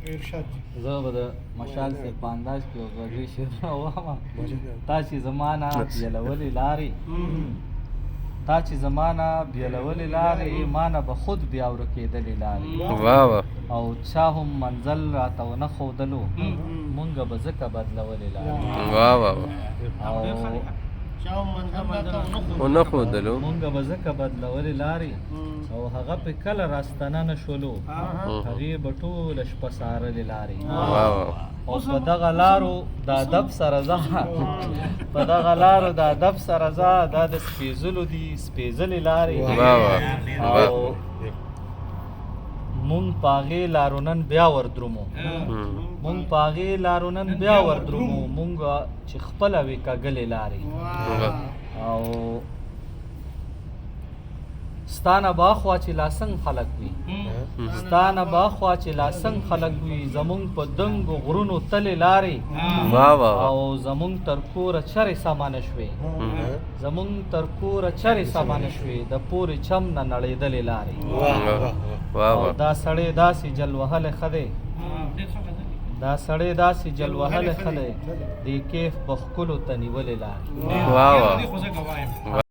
ارشاد زه به د مشال صاحب په انداز کې یو غږی شعر وایم. تا چې زمانه بیلولې لارې تا چې زمانه بیلولې لارې مانه به خود بیا ورکېدلې لارې واه واه او چا هم منزل راته ونه ښودلو مونږ به ځکه بدلولې لارې واه واه او ونه ښودلو مونږ به ځکه بدلولې لارې او هغه په کله راستنه نه شولو هغې به ټوله شپه څارلې لارې واه واه او په دغه لارو د ادب سره ځه په دغه لارو د ادب سره ځه دا د سپېڅلو دي سپېڅلې لارې واه واه او مونږ په هغې لارو نن بیا وردرومو مونږ په هغې لارو نن بیا وردرومو مونږ چې خپله وې کږلې لارې او ستانه باخوا چې لاسنګ خلق وي ستانه باخوا چې لاسنګ خلق وي زمونږ په دنګو غرونو تلې لارې واه واه او زمونږ تر کوره چرې سمانه شوې زمونږ تر کوره چرې سمانه شوې د پورې چم نه نړېدلې لارې واه او واه دا سړی داسې جل وهلی ښه دی دا سړی داسې جل وهلی ښه دی دې کیف په ښکلو ته نیولې لارې واه واه